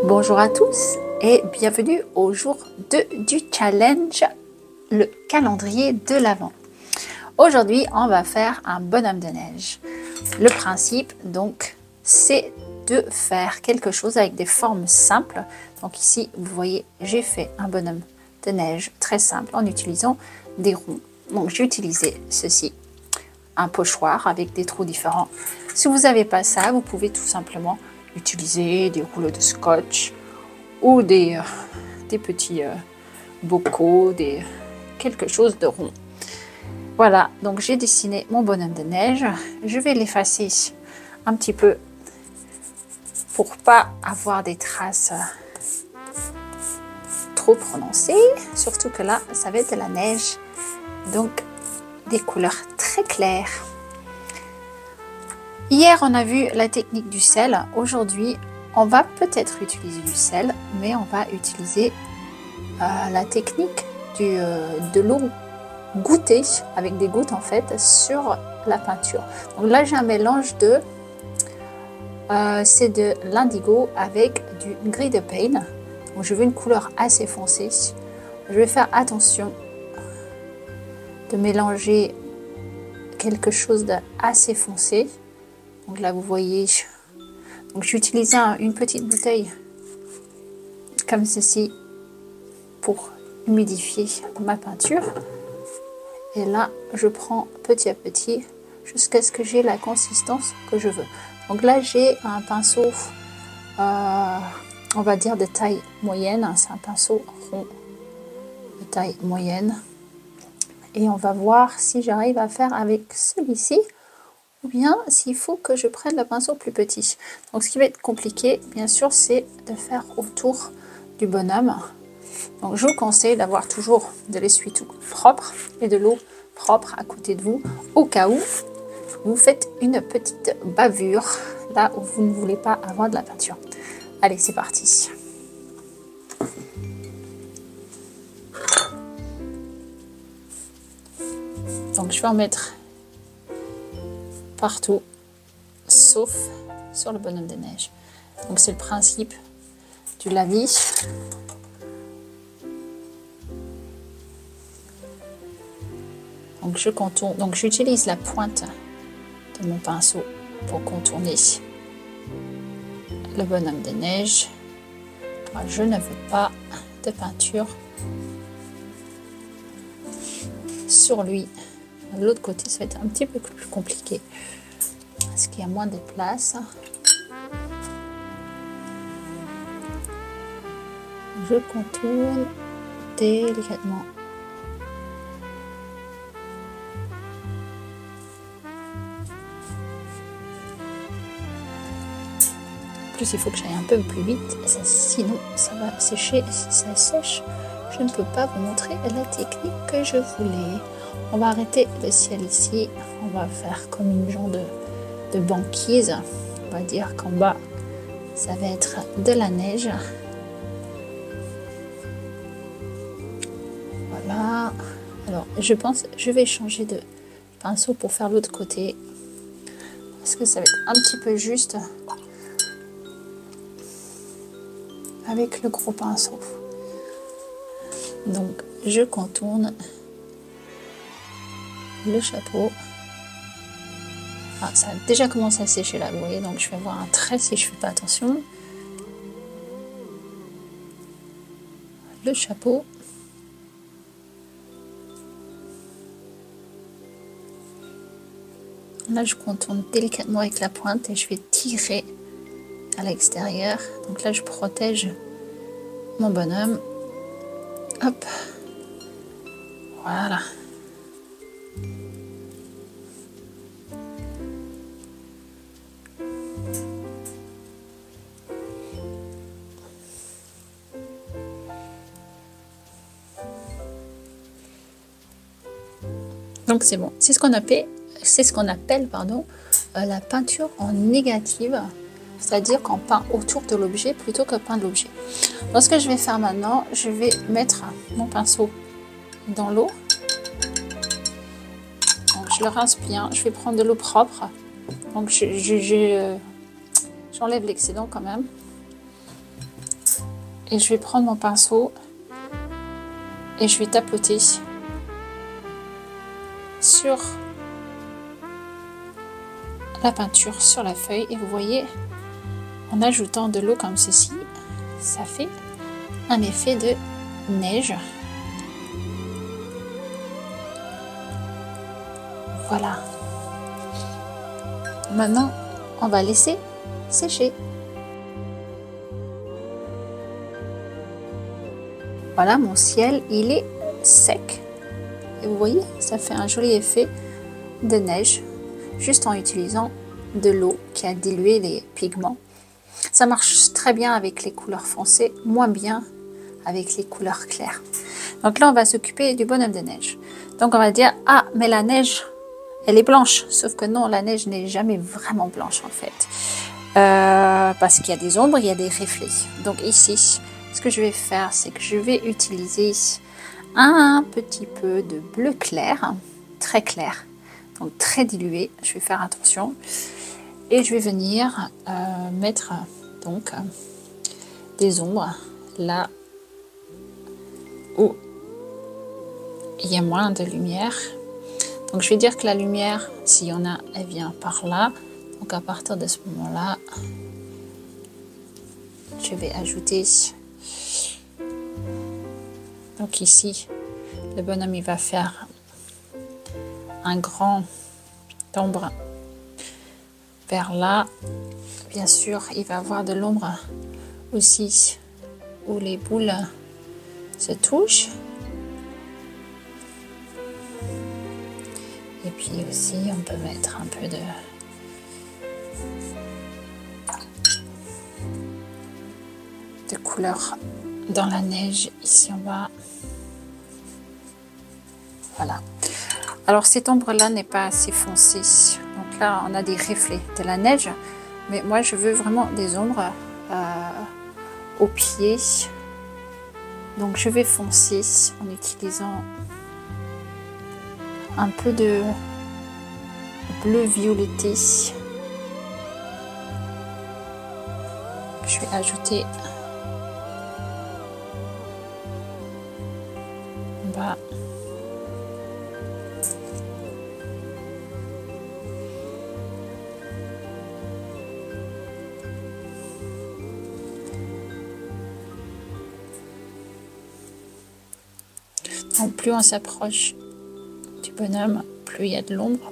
Bonjour à tous et bienvenue au jour 2 du challenge, le calendrier de l'Avent. Aujourd'hui, on va faire un bonhomme de neige. Le principe, donc, c'est de faire quelque chose avec des formes simples. Donc ici, vous voyez, j'ai fait un bonhomme de neige très simple en utilisant des ronds. Donc j'ai utilisé ceci, un pochoir avec des trous différents. Si vous n'avez pas ça, vous pouvez tout simplement utiliser des rouleaux de scotch ou des petits bocaux, quelque chose de rond. Voilà, donc j'ai dessiné mon bonhomme de neige. Je vais l'effacer un petit peu pour pas avoir des traces trop prononcées. Surtout que là, ça va être de la neige, donc des couleurs très claires. Hier, on a vu la technique du sel. Aujourd'hui, on va peut-être utiliser du sel, mais on va utiliser la technique de l'eau gouttée, avec des gouttes en fait, sur la peinture. Donc là, j'ai un mélange c'est de l'indigo avec du gris de pain. Donc je veux une couleur assez foncée. Je vais faire attention de mélanger quelque chose d'assez foncé. Donc là, vous voyez, donc j'ai utilisé une petite bouteille comme ceci pour humidifier ma peinture. Et là, je prends petit à petit jusqu'à ce que j'ai la consistance que je veux. Donc là, j'ai un pinceau, on va dire de taille moyenne. C'est un pinceau rond de taille moyenne. Et on va voir si j'arrive à faire avec celui-ci ou bien s'il faut que je prenne le pinceau plus petit. Donc ce qui va être compliqué, bien sûr, c'est de faire autour du bonhomme. Donc je vous conseille d'avoir toujours de l'essuie-tout propre et de l'eau propre à côté de vous, au cas où vous faites une petite bavure là où vous ne voulez pas avoir de la peinture. Allez, c'est parti. Donc je vais en mettre partout, sauf sur le bonhomme de neige. Donc c'est le principe du lavis. Donc je contourne, donc j'utilise la pointe de mon pinceau pour contourner le bonhomme de neige. Moi, je ne veux pas de peinture sur lui. De l'autre côté, ça va être un petit peu plus compliqué parce qu'il y a moins de place. Je contourne délicatement. En plus, il faut que j'aille un peu plus vite, sinon ça va sécher. Et si ça sèche, je ne peux pas vous montrer la technique que je voulais. On va arrêter le ciel ici. On va faire comme une genre de banquise. On va dire qu'en bas, ça va être de la neige. Voilà. Alors, je pense je vais changer de pinceau pour faire l'autre côté. Parce que ça va être un petit peu juste avec le gros pinceau. Donc, je contourne le chapeau. Ah, ça a déjà commencé à sécher là, vous voyez, donc je vais avoir un trait si je ne fais pas attention. Le chapeau. Là, je contourne délicatement avec la pointe et je vais tirer à l'extérieur. Donc là, je protège mon bonhomme. Hop. Voilà. Donc c'est bon. C'est ce qu'on appelle, la peinture en négative. C'est-à-dire qu'on peint autour de l'objet plutôt que peindre l'objet. Donc ce que je vais faire maintenant, je vais mettre mon pinceau dans l'eau. Donc je le rince bien. Je vais prendre de l'eau propre. Donc j'enlève l'excédent quand même. Et je vais prendre mon pinceau et je vais tapoter sur la peinture, sur la feuille. Et vous voyez, en ajoutant de l'eau comme ceci, ça fait un effet de neige. Voilà. Maintenant, on va laisser sécher. Voilà, mon ciel, il est sec. Et vous voyez, ça fait un joli effet de neige, juste en utilisant de l'eau qui a dilué les pigments. Ça marche très bien avec les couleurs foncées, moins bien avec les couleurs claires. Donc là, on va s'occuper du bonhomme de neige. Donc on va dire, ah, mais la neige, elle est blanche. Sauf que non, la neige n'est jamais vraiment blanche en fait. Parce qu'il y a des ombres, il y a des reflets. Donc ici, ce que je vais faire, c'est que je vais utiliser un petit peu de bleu clair, très clair, donc très dilué. Je vais faire attention. Et je vais venir mettre donc des ombres là où il y a moins de lumière. Donc je vais dire que la lumière, s'il y en a, elle vient par là. Donc à partir de ce moment-là, je vais ajouter. Donc ici, le bonhomme il va faire un grand ombre vers là. Bien sûr, il va avoir de l'ombre aussi où les boules se touchent. Et puis aussi, on peut mettre un peu de couleur dans la neige ici en bas. Voilà. Alors cette ombre là n'est pas assez foncée. Donc là on a des reflets de la neige. Mais moi je veux vraiment des ombres aux pieds. Donc je vais foncer en utilisant un peu de bleu violeté. Je vais ajouter en bas. Donc plus on s'approche du bonhomme, plus il y a de l'ombre.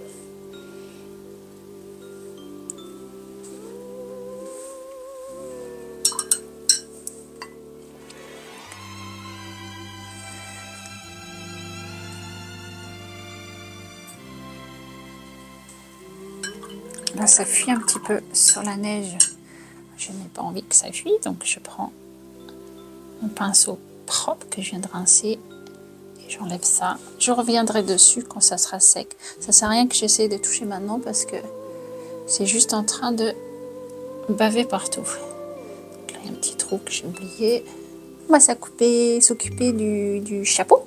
Là, ça fuit un petit peu sur la neige. Je n'ai pas envie que ça fuit, donc je prends mon pinceau propre que je viens de rincer. J'enlève ça. Je reviendrai dessus quand ça sera sec. Ça sert à rien que j'essaie de toucher maintenant parce que c'est juste en train de baver partout. Donc là, il y a un petit trou que j'ai oublié. On va s'occuper du chapeau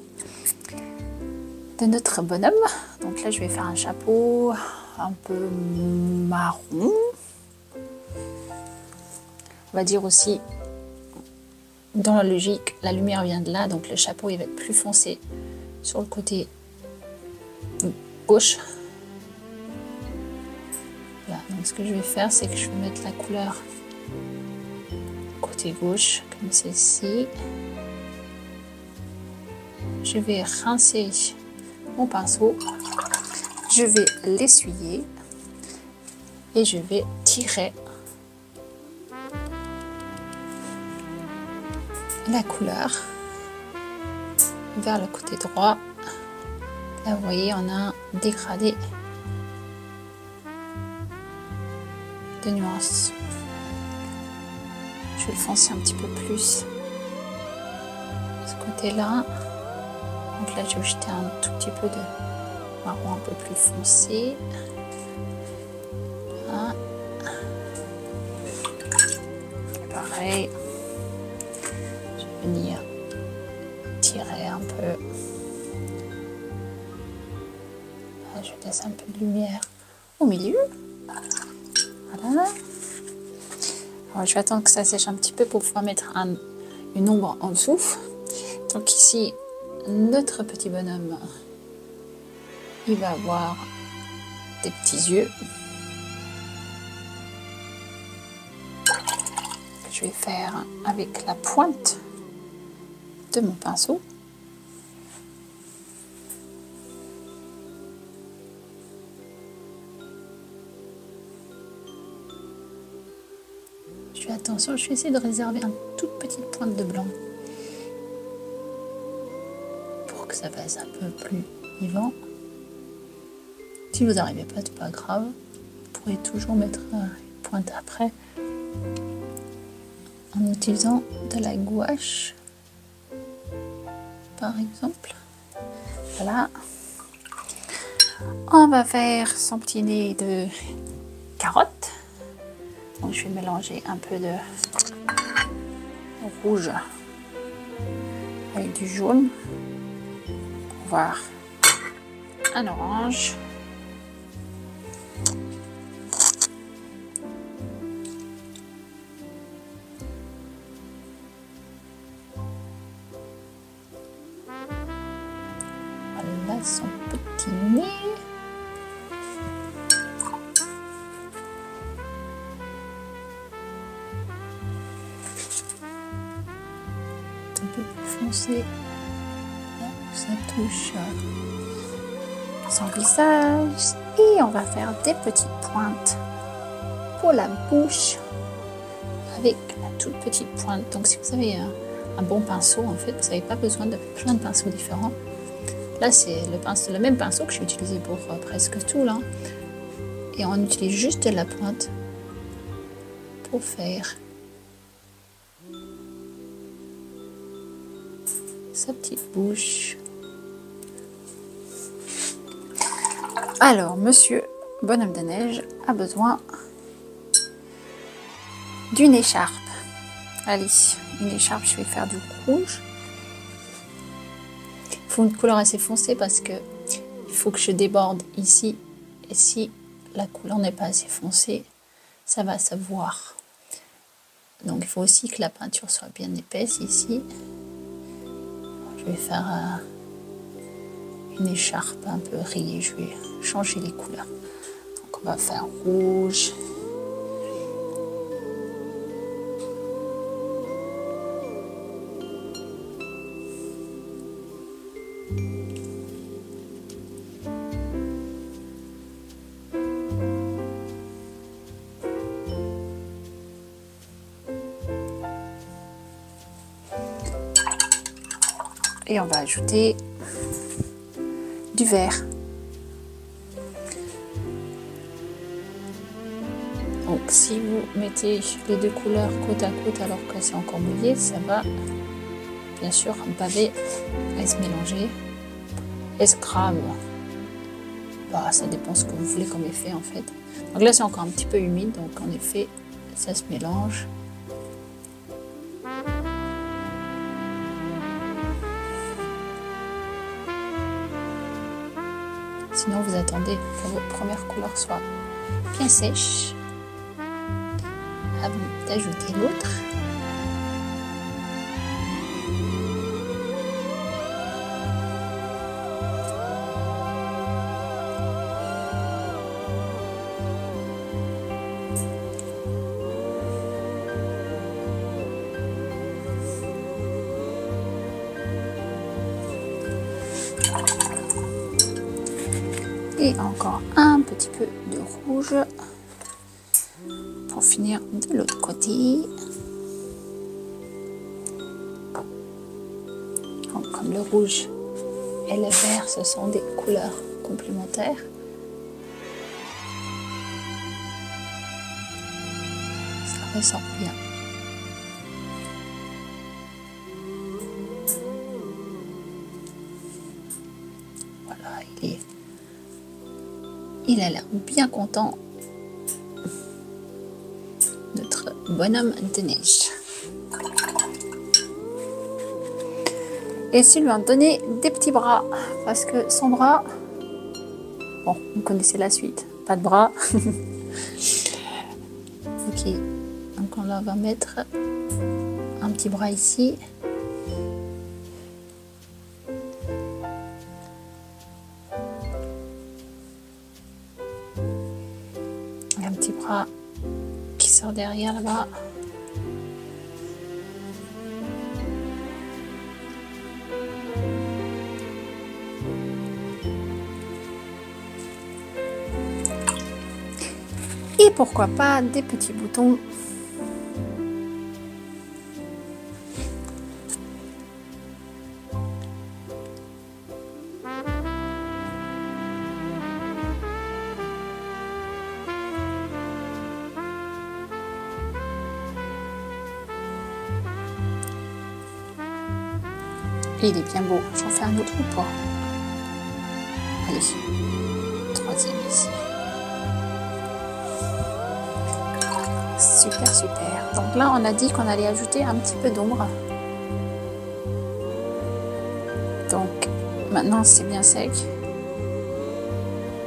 de notre bonhomme. Donc là, je vais faire un chapeau un peu marron. On va dire aussi, dans la logique, la lumière vient de là, donc le chapeau il va être plus foncé sur le côté gauche. Voilà, donc ce que je vais faire, c'est que je vais mettre la couleur côté gauche, comme ceci. Je vais rincer mon pinceau, je vais l'essuyer et je vais tirer la couleur vers le côté droit. Là vous voyez on a un dégradé de nuances. Je vais le foncer un petit peu plus de ce côté là. Donc là je vais jeter un tout petit peu de marron un peu plus foncé. Là. Pareil. Venir tirer un peu. Là, je laisse un peu de lumière au milieu. Voilà. Alors, je vais attendre que ça sèche un petit peu pour pouvoir mettre une ombre en dessous. Donc ici, notre petit bonhomme, il va avoir des petits yeux. Je vais faire avec la pointe de mon pinceau. Je fais attention, je vais essayer de réserver une toute petite pointe de blanc pour que ça fasse un peu plus vivant. Si vous n'arrivez pas, c'est pas grave. Vous pourrez toujours mettre une pointe après en utilisant de la gouache, par exemple. Voilà. On va faire son petit nez de carotte. Donc je vais mélanger un peu de rouge avec du jaune pour voir un orange. Voilà son petit nez. Un peu plus foncé. Là, ça touche son visage. Et on va faire des petites pointes pour la bouche avec la toute petite pointe. Donc si vous avez un bon pinceau, en fait, vous n'avez pas besoin de plein de pinceaux différents. Là, c'est le même pinceau que j'ai utilisé pour presque tout là. Et on utilise juste la pointe pour faire sa petite bouche. Alors, monsieur bonhomme de neige a besoin d'une écharpe. Allez, une écharpe, je vais faire du rouge. Il faut une couleur assez foncée parce que il faut que je déborde ici. Et si la couleur n'est pas assez foncée, ça va se voir. Donc il faut aussi que la peinture soit bien épaisse ici. Je vais faire une écharpe un peu rayée. Je vais changer les couleurs. Donc on va faire rouge. Et on va ajouter du vert. Donc si vous mettez les deux couleurs côte à côte alors que c'est encore mouillé, ça va bien sûr baver et se mélanger et se cramer. Bah, ça dépend ce que vous voulez comme effet en fait. Donc là c'est encore un petit peu humide, donc en effet ça se mélange. Sinon, vous attendez que votre première couleur soit bien sèche avant d'ajouter l'autre. Et encore un petit peu de rouge pour finir de l'autre côté. Donc, comme le rouge et le vert, ce sont des couleurs complémentaires. Ça ressort bien. Voilà, il a l'air bien content, notre bonhomme de neige. Et si lui en donner des petits bras, parce que son bras, bon, vous connaissez la suite, pas de bras. Ok, donc on va mettre un petit bras ici. Et un petit bras qui sort derrière là-bas. Et pourquoi pas des petits boutons. Et il est bien beau. J'en fais un autre ou pas? Allez, troisième ici. Super, super. Donc là, on a dit qu'on allait ajouter un petit peu d'ombre. Donc, maintenant, c'est bien sec.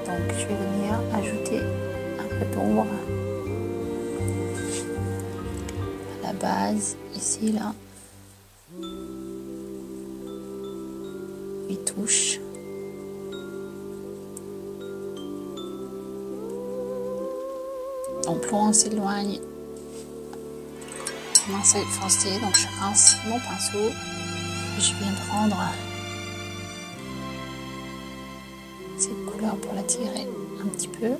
Donc, je vais venir ajouter un peu d'ombre à la base, ici, là. 8 touches. Donc, plus on s'éloigne, moins ça va foncé. Donc, je rince mon pinceau. Je viens prendre cette couleur pour la tirer un petit peu.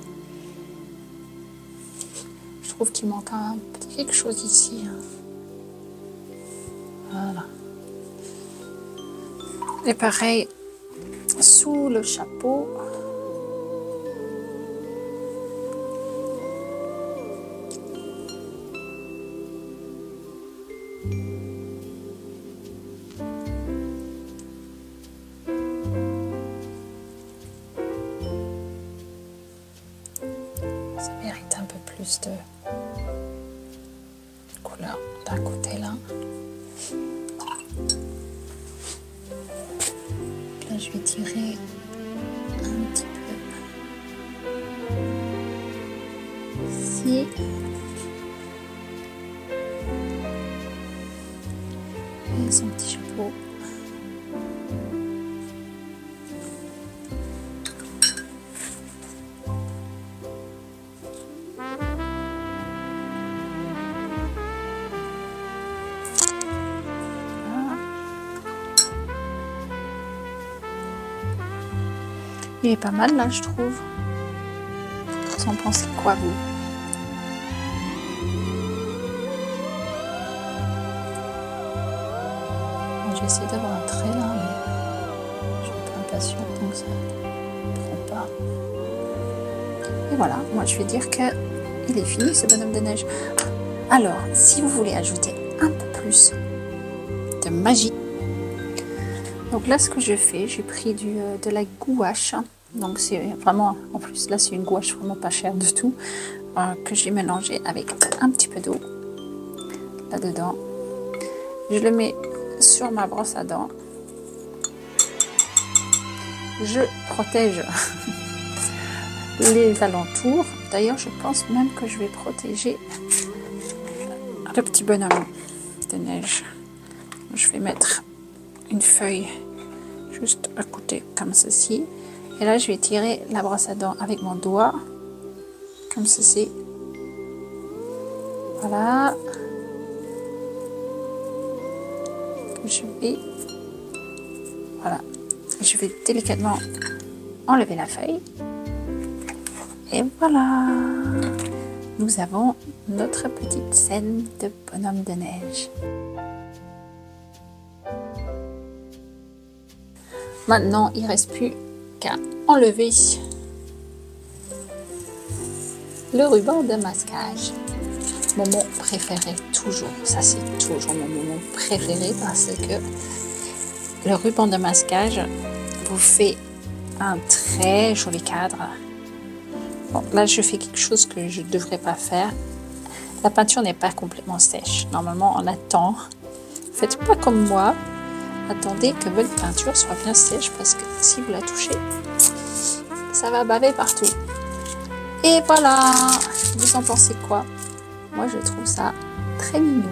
Je trouve qu'il manque un petit quelque chose ici. Voilà. Et pareil, sous le chapeau. Ça mérite un peu plus de couleur d'un côté là. Là, je vais tirer un petit peu ici. Et son petit chapeau. Il est pas mal là, je trouve. Vous en pensez quoi, vous? Je vais essayer d'avoir un trait là, mais je suis un peu impatiente, donc ça ne prend pas. Et voilà, moi je vais dire que il est fini ce bonhomme de neige. Alors, si vous voulez ajouter un peu plus de magie, donc là ce que je fais, j'ai pris de la gouache. Donc c'est vraiment, en plus là c'est une gouache vraiment pas chère du tout, que j'ai mélangé avec un petit peu d'eau là-dedans. Je le mets sur ma brosse à dents. Je protège les alentours. D'ailleurs, je pense même que je vais protéger le petit bonhomme de neige. Je vais mettre une feuille juste à côté comme ceci. Et là, je vais tirer la brosse à dents avec mon doigt, comme ceci. Voilà. Voilà. Je vais délicatement enlever la feuille. Et voilà. Nous avons notre petite scène de bonhomme de neige. Maintenant, il ne reste plus qu'à enlever le ruban de masquage. Mon moment préféré, toujours. Ça, c'est toujours mon moment préféré parce que le ruban de masquage vous fait un très joli cadre. Bon, là, je fais quelque chose que je ne devrais pas faire. La peinture n'est pas complètement sèche. Normalement, on attend. Faites pas comme moi. Attendez que votre peinture soit bien sèche parce que si vous la touchez, ça va baver partout. Et voilà. Vous en pensez quoi? Moi, je trouve ça très mignon.